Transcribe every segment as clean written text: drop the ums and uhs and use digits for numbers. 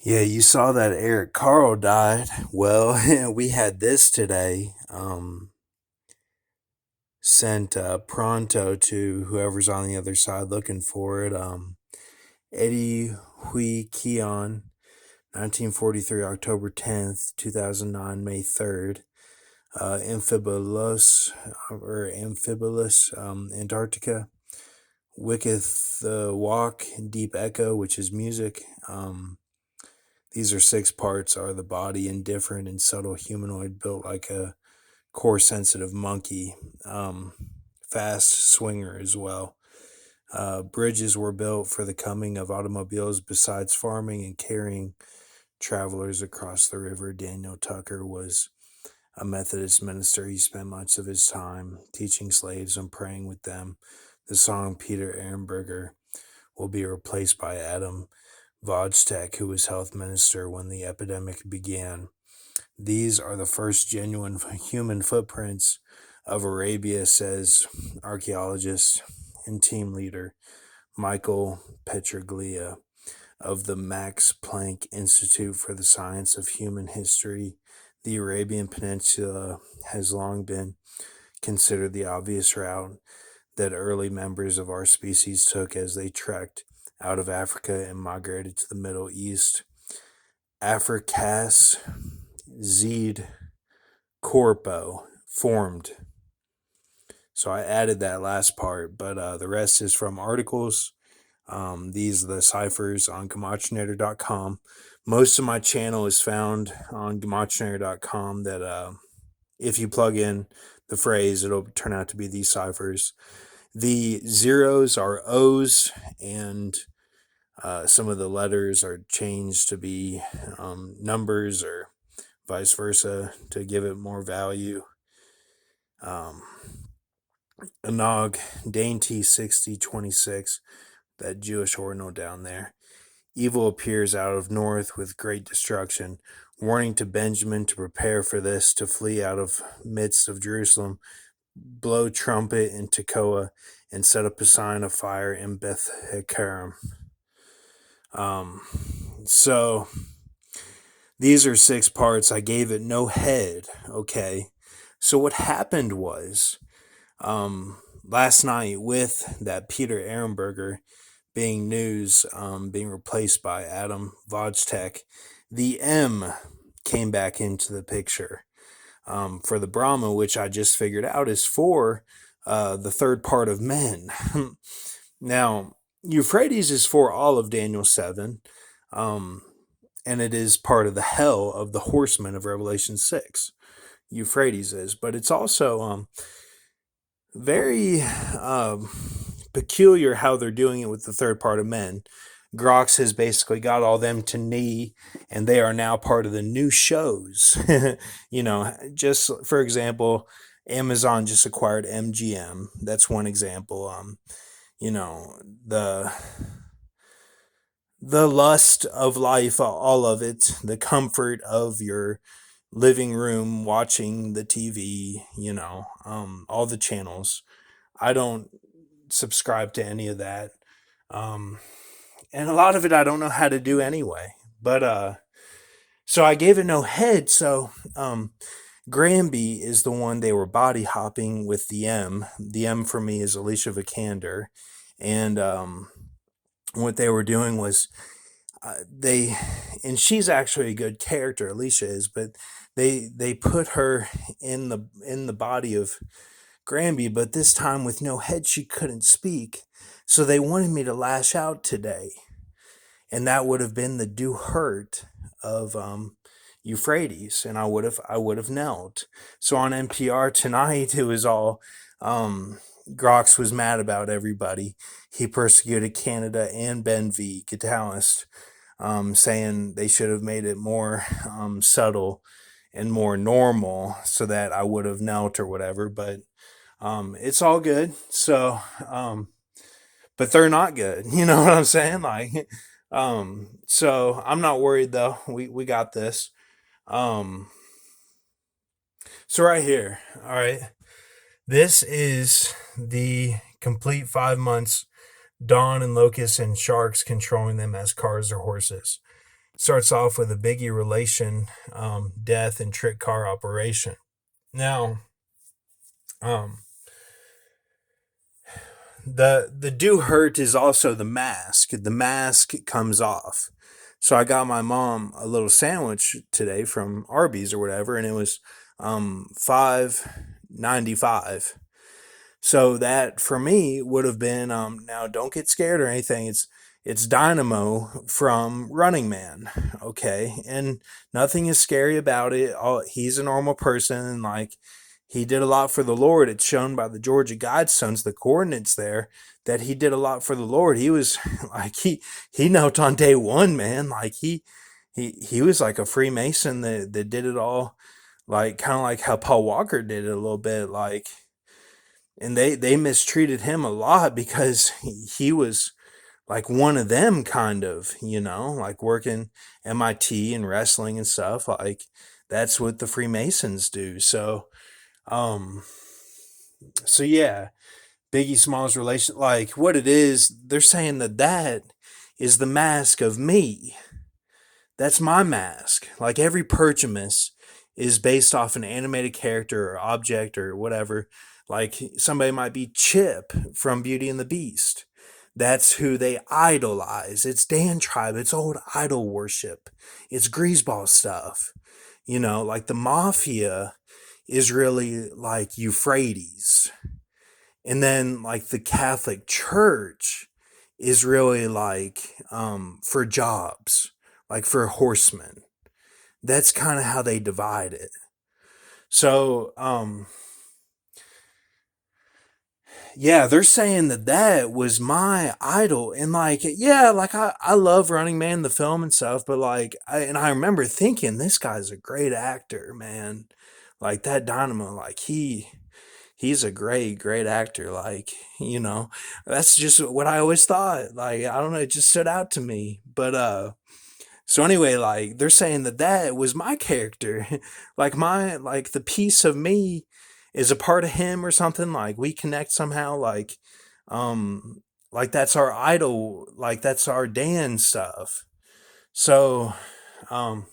Yeah, you saw that Eric Carl died. Well, we had this today. Sent pronto to whoever's on the other side looking for it. Eddie Hui Keon, 1943, October 10th, 2009, May 3rd. Amphibolus, Antarctica. Wicketh Walk, Deep Echo, which is music. These are six parts: are the body, indifferent and subtle humanoid built like a core sensitive monkey. Um, Fast swinger as well. Bridges were built for the coming of automobiles besides farming and carrying travelers across the river. Daniel Tucker was a Methodist minister. He spent much of his time teaching slaves and praying with them. The song Peter Ehrenberger will be replaced by Adam Vodsteck, who was health minister when the epidemic began. These are the first genuine human footprints of Arabia, says archaeologist and team leader Michael Petraglia of the Max Planck Institute for the Science of Human History. The Arabian Peninsula has long been considered the obvious route that early members of our species took as they trekked out of Africa and migrated to the Middle East. Africas Zed Corpo formed. So I added that last part, but the rest is from articles. These are the ciphers on gematria.com. Most of my channel is found on gematria.com. That if you plug in the phrase, it'll turn out to be these ciphers. The zeros are O's, and some of the letters are changed to be numbers or vice versa to give it more value. Anog Dainty 6026, that Jewish ordinal down there. Evil appears out of north with great destruction, warning to Benjamin to prepare for this, to flee out of midst of Jerusalem, blow trumpet in Tekoa, and set up a sign of fire in Beth Hakaram. So these are six parts. I gave it no head. Okay. So what happened was, last night with that Peter Ehrenberger being news, being replaced by Adam Vodsteck, the M came back into the picture for the Brahma, which I just figured out is for the third part of men. Now, Euphrates is for all of Daniel 7, and it is part of the hell of the horsemen of Revelation 6. Euphrates is, but it's also very peculiar how they're doing it with the third part of men. Grox has basically got all them to knee, and they are now part of the new shows. Just for example, Amazon just acquired MGM. That's one example. You know, the the lust of life, all of it, the comfort of your living room watching the TV, all the channels. I don't subscribe to any of that. Um, and a lot of it I don't know how to do anyway. But so I gave it no head. So Granby is the one they were body hopping with the M. The M for me is Alicia Vikander. And what they were doing was they, and she's actually a good character, Alicia is, but they put her in the body of Granby, but this time with no head, she couldn't speak. So they wanted me to lash out today, and that would have been the do hurt of Euphrates, and I would have knelt. So on NPR tonight, it was all Grox was mad about everybody. He persecuted Canada and Ben V. Catalyst, saying they should have made it more subtle and more normal so that I would have knelt or whatever. But it's all good. So, but they're not good. You know what I'm saying? Like, so I'm not worried though. We got this. Um, so right here, all right. This is the complete 5 months. Dawn and locusts and sharks controlling them as cars or horses. Starts off with a Biggie relation, death and trick car operation. Now, um, the do hurt is also the mask. The mask comes off. So I got my mom a little sandwich today from Arby's or whatever, and it was $5.95. So that for me would have been now don't get scared or anything. It's Dynamo from Running Man, okay, and nothing is scary about it. He's a normal person, and like he did a lot for the Lord. It's shown by the Georgia Guidestones, the coordinates there, that he did a lot for the Lord. He was like he knelt on day one, man. Like he was like a Freemason that did it all, like kind of like how Paul Walker did it a little bit, like, and they mistreated him a lot because he was like one of them, kind of, like working MIT and wrestling and stuff. Like that's what the Freemasons do. Um so yeah, Biggie Smalls relation, like what it is, they're saying that is the mask of me. That's my mask. Like every Perchamus is based off an animated character or object or whatever. Like somebody might be Chip from Beauty and the Beast. That's who they idolize. It's Dan Tribe. It's old idol worship. It's greaseball stuff. Like the mafia is really like Euphrates. And then like the Catholic Church is really like for jobs, like for horsemen. That's kind of how they divide it. So yeah, they're saying that was my idol, and like yeah, like I love Running Man the film and stuff, but like I remember thinking this guy's a great actor, man. Like that Dynamo, like he's a great actor, like, that's just what I always thought. Like I don't know, it just stood out to me. But so anyway, like they're saying that was my character. Like the piece of me is a part of him or something. Like we connect somehow. Um, like that's our idol. Like that's our Dan stuff. So, um,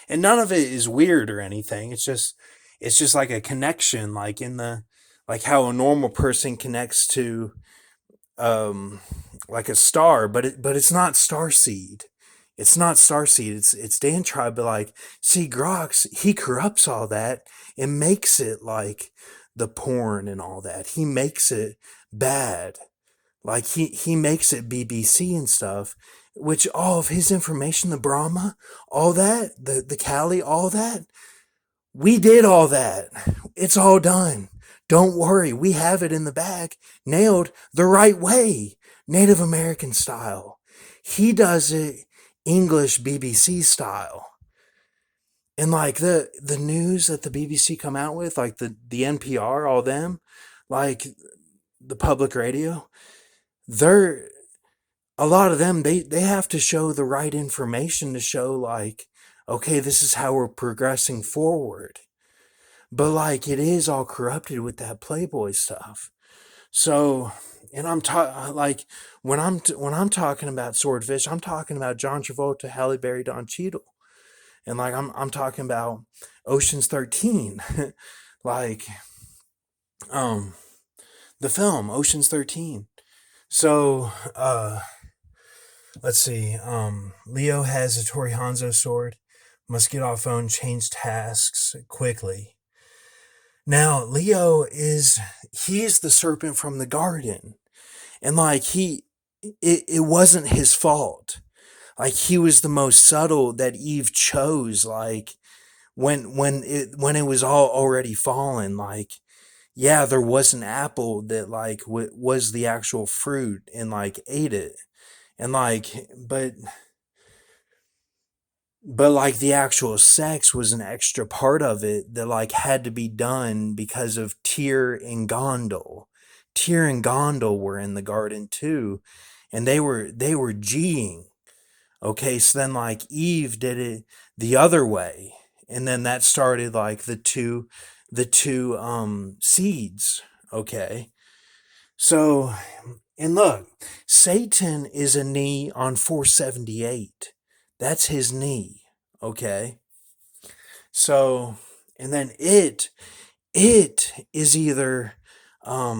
and none of it is weird or anything. It's just like a connection, like in the like how a normal person connects to um like a star, but it's not Starseed. It's not Starseed. It's Dan Tribe, but like see Grox, he corrupts all that and makes it like the porn and all that. He makes it bad. Like he makes it BBC and stuff, which all of his information, the Brahma, all that, the Kali, all that, we did all that. It's all done. Don't worry, we have it in the bag, nailed the right way, Native American style. He does it English BBC style. And like the news that the BBC come out with, like the NPR, all them, like the public radio, they're a lot of them, they have to show the right information to show like, okay, this is how we're progressing forward. But like it is all corrupted with that Playboy stuff. So, and I'm talking like when I'm talking about Swordfish, I'm talking about John Travolta, Halle Berry, Don Cheadle, and like I'm talking about Ocean's 13, like um the film Ocean's 13. So let's see. Leo has a Hattori Hanso sword. Must get off phone, change tasks quickly. Now, Leo he's the serpent from the garden. And like it wasn't his fault. Like he was the most subtle that Eve chose. Like when it was all already fallen, like yeah, there was an apple that like was the actual fruit and like ate it. And like but like the actual sex was an extra part of it that like had to be done because of Tyr and Gondel. Tyr and Gondel were in the garden too, and they were G'ing. Okay, so then like Eve did it the other way, and then that started like the two seeds. Okay, so and look, Satan is a knee on 478. That's his knee. Okay. So, and then it is either, let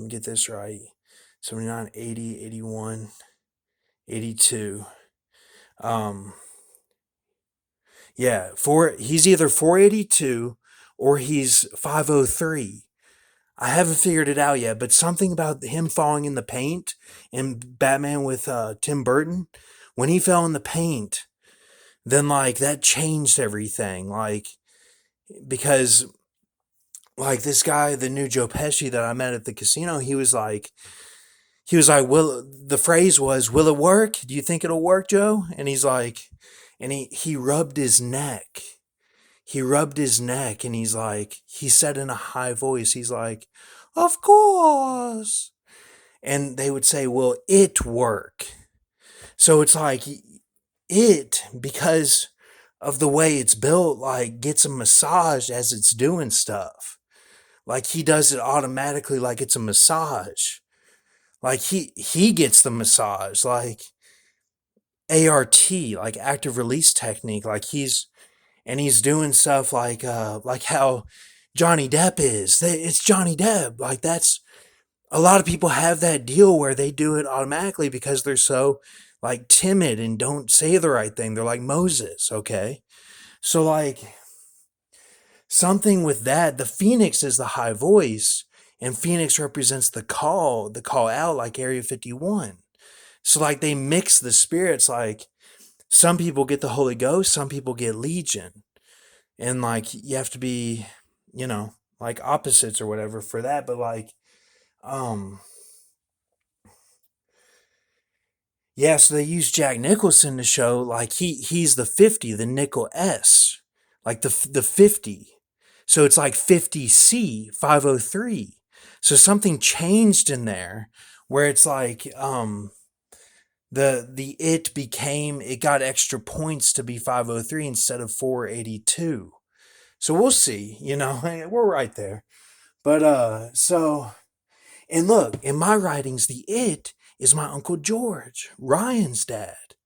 me get this right, 79, 80, 81, 82. Um, yeah, he's either 482 or he's 503. I haven't figured it out yet, but something about him falling in the paint in Batman with Tim Burton, when he fell in the paint, then like that changed everything. Like, because like this guy, the new Joe Pesci that I met at the casino, he was like, "Will the phrase was, will it work? Do you think it'll work, Joe?" And he's like, and he rubbed his neck. He rubbed his neck, and he said in a high voice, he's like, "Of course." And they would say, "Will it work?" So it's like it, because of the way it's built, like gets a massage as it's doing stuff. Like he does it automatically, like it's a massage. Like he gets the massage, like ART, like active release technique. Like he's doing stuff like how Johnny Depp is. It's Johnny Depp. Like that's a lot of people have that deal where they do it automatically because they're so like timid and don't say the right thing. They're like Moses, okay? So like something with that, the Phoenix is the high voice, and Phoenix represents the call out, like Area 51. So like they mix the spirits, like some people get the Holy Ghost, some people get Legion. And like you have to be, like opposites or whatever for that. But like, um yeah, so they use Jack Nicholson to show like he's the 50, the Nickel S, like the 50. So it's like 50C 503. So something changed in there where it's like the it got extra points to be 503 instead of 482. So we'll see, we're right there. But and look, in my writings, the it is my Uncle George, Ryan's dad.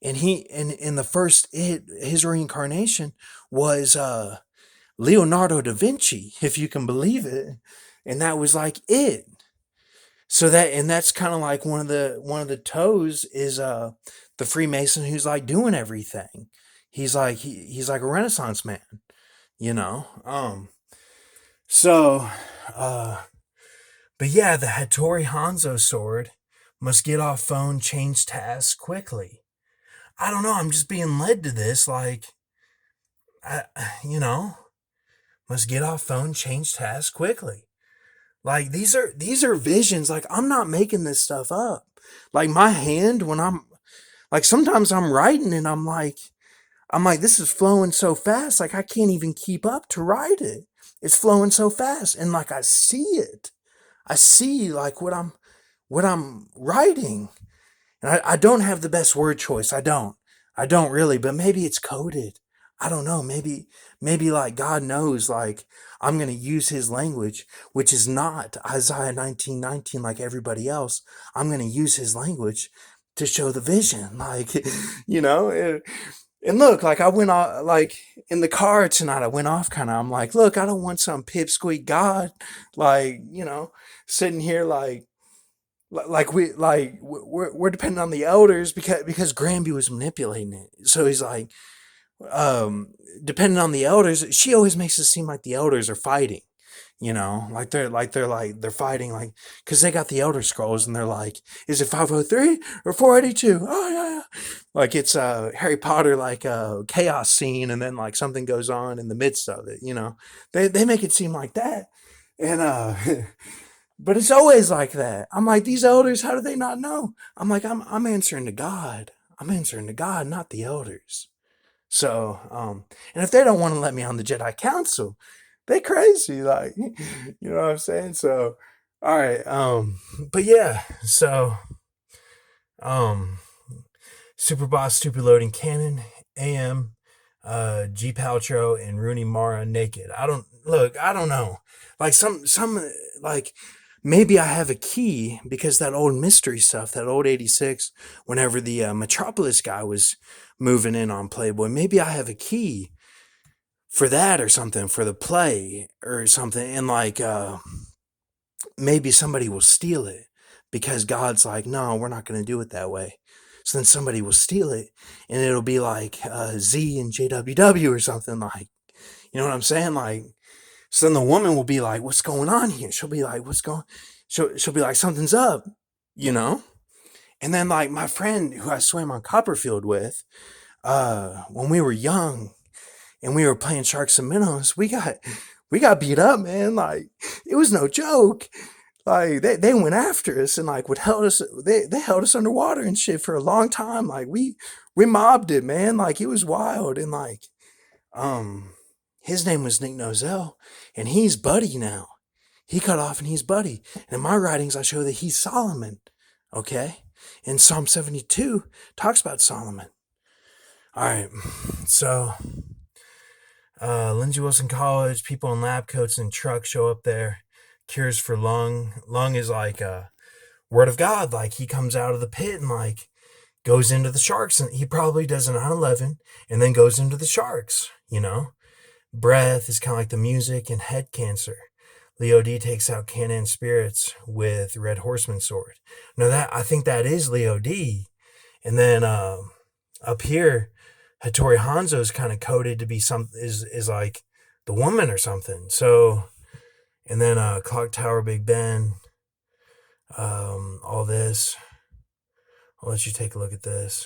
And in the first it, his reincarnation was Leonardo da Vinci, if you can believe it. And that was like it. So that's kind of like one of the toes is the Freemason who's like doing everything. He's like a Renaissance man, you know. So uh but yeah, the Hattori Hanzo sword must get off phone, change tasks quickly. I don't know, I'm just being led to this, like, I, you know, must get off phone, change tasks quickly. Like these are visions. Like I'm not making this stuff up. Like my hand when I'm like sometimes I'm writing and I'm like this is flowing so fast. Like I can't even keep up to write it. It's flowing so fast and like I see it. I see like what I'm writing. And I don't have the best word choice. I don't. I don't really, but maybe it's coded. I don't know. Maybe like God knows, like I'm going to use his language, which is not Isaiah 19:19 like everybody else. I'm going to use his language to show the vision. Like, you know, and look, like I went off, like in the car tonight, I went off kind of, I'm like, look, I don't want some pipsqueak God, like, sitting here like we're dependent on the elders because Granby was manipulating it. So he's like, depending on the elders, she always makes it seem like the elders are fighting, like they're fighting, like because they got the elder scrolls and they're like, is it 503 or 482? Oh yeah, yeah. Like it's Harry Potter, like a chaos scene, and then like something goes on in the midst of it. They make it seem like that, and but it's always like that. I'm like, these elders, how do they not know? I'm like, I'm answering to God. I'm answering to God, not the elders. So, and if they don't want to let me on the Jedi Council, they crazy, like, you know what I'm saying? So, all right, but yeah, so, um, Super Boss, Stupid Loading Cannon, AM, G Paltrow, and Rooney Mara naked. I don't know, like some, like maybe I have a key because that old mystery stuff, that old 86, whenever the Metropolis guy was moving in on Playboy, maybe I have a key for that or something, for the play or something. And like, maybe somebody will steal it because God's like, no, we're not going to do it that way. So then somebody will steal it and it'll be like Z and JWW or something like, you know what I'm saying? Like, so then the woman will be like, what's going on here? She'll be like, she'll be like, something's up, you know? And then like my friend who I swam on Copperfield with, when we were young and we were playing sharks and minnows, we got beat up, man. Like it was no joke. Like they went after us and like would held us they held us underwater and shit for a long time. Like we mobbed it, man. Like it was wild. And like um his name was Nick Nozell and he's Buddy now. He cut off and he's Buddy. And in my writings I show that he's Solomon. Okay? And Psalm 72 talks about Solomon. Alright, so Lindsey Wilson College, people in lab coats and trucks show up there. Cures for lung. Lung is like a word of God. Like he comes out of the pit and like goes into the sharks. And he probably does an 9/11 and then goes into the sharks, you know? Breath is kind of like the music and head cancer. Leo D takes out Canaan spirits with Red Horseman sword. Now that I think that is Leo D. And then up here, Hattori Hanzo is kind of coded to be is like the woman or something. So, and then Clock Tower, Big Ben, all this. I'll let you take a look at this.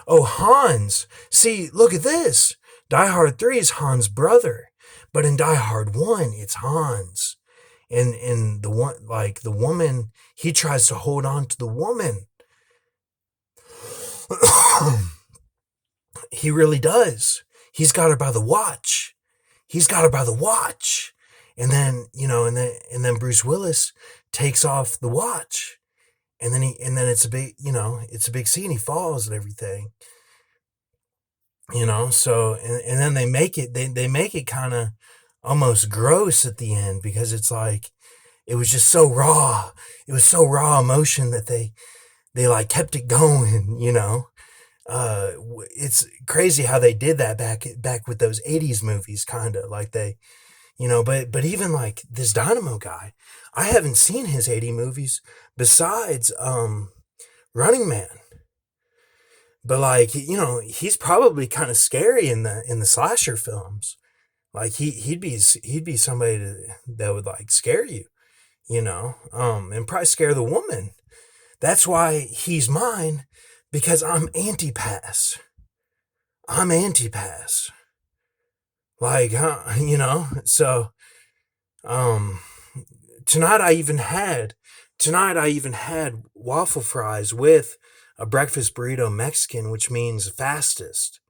Oh, Hans. See, look at this. Die Hard 3 is Hans' brother, but in Die Hard 1, it's Hans. And the one, like the woman, he tries to hold on to the woman. He really does. He's got her by the watch. He's got her by the watch. And then, and then Bruce Willis takes off the watch. And then it's a big, it's a big scene. He falls and everything. So and then they make it kind of almost gross at the end because it's like it was just so raw. It was so raw emotion that they like kept it going. It's crazy how they did that back with those 80s movies, kind of like they, but even like this Dynamo guy, I haven't seen his 80 movies besides Running Man. But like, he's probably kind of scary in the slasher films. Like he'd be somebody that would like scare you, and probably scare the woman. That's why he's mine, because I'm anti-pass. I'm anti-pass. Like, so um tonight I even had waffle fries with a breakfast burrito Mexican, which means fastest.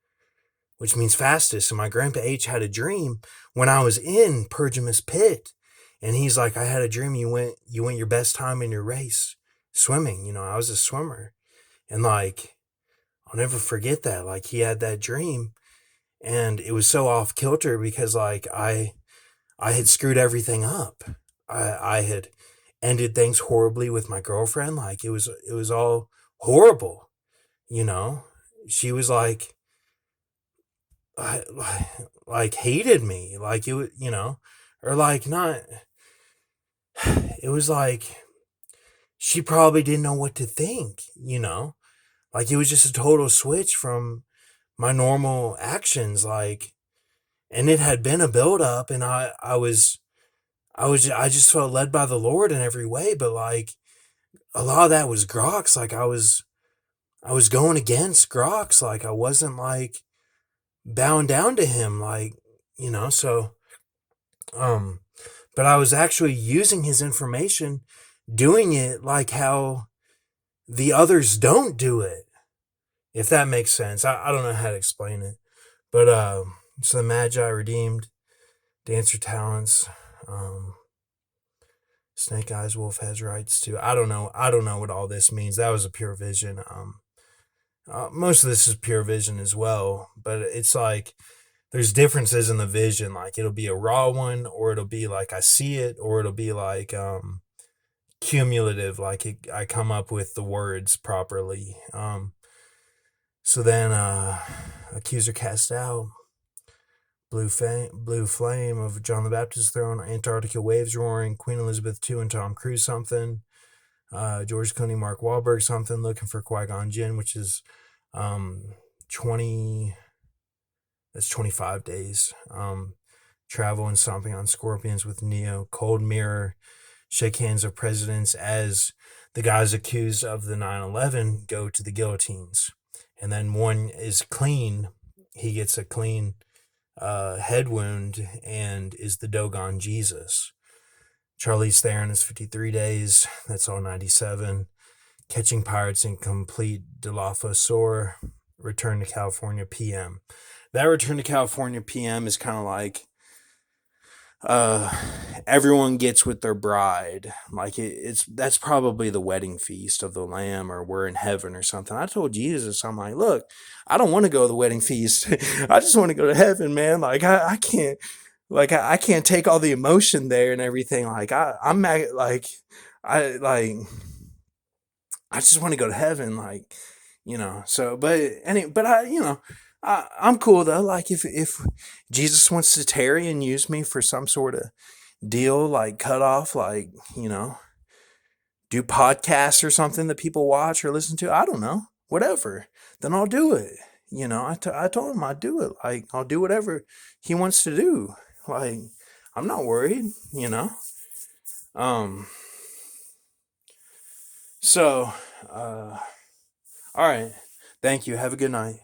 And my grandpa H had a dream when I was in Pergamus Pit. And he's like, I had a dream you went your best time in your race swimming. I was a swimmer. And like, I'll never forget that. Like he had that dream and it was so off kilter because like I had screwed everything up. I had ended things horribly with my girlfriend. Like it was all horrible. She was like, I, like hated me. Like it, or like not. It was like she probably didn't know what to think. Like it was just a total switch from my normal actions. Like, and it had been a build up, and I just felt led by the Lord in every way. But like a lot of that was Grox. Like I was going against Grox. Like I wasn't like bound down to him. Like, so, but I was actually using his information, doing it like how the others don't do it. If that makes sense. I don't know how to explain it. But, so the Magi redeemed, dancer talents, Snake Eyes Wolf has rights too. I don't know what all this means. That was a pure vision. Most of this is pure vision as well, but it's like there's differences in the vision. Like it'll be a raw one, or it'll be like I see it, or it'll be like cumulative, like I come up with the words properly. So then, accuser cast out, blue flame of John the Baptist throne, Antarctica waves roaring, Queen Elizabeth II and Tom Cruise something, George Clooney, Mark Wahlberg something, looking for Qui-Gon Jinn, which is 20, that's 25 days. Travel and stomping on scorpions with Neo, Cold Mirror, shake hands of presidents as the guys accused of the 9/11 go to the guillotines. And then one is clean. He gets a clean head wound and is the Dogon Jesus. Charlize Theron is 53 days. That's all 97. Catching Pirates in Complete Dilophosaur. Return to California PM. That Return to California PM is kind of like everyone gets with their bride. Like it's that's probably the wedding feast of the Lamb, or we're in heaven or something. I told Jesus, I'm like, look, I don't want to go to the wedding feast. I just want to go to heaven, man. Like I can't, like I can't take all the emotion there and everything. Like I'm like like I just want to go to heaven, like, So, but I'm cool though. Like if Jesus wants to tarry and use me for some sort of deal, like cut off, like do podcasts or something that people watch or listen to. I don't know, whatever. Then I'll do it. I told him I'd do it. Like I'll do whatever he wants to do. Like I'm not worried. Um. So, all right. Thank you. Have a good night.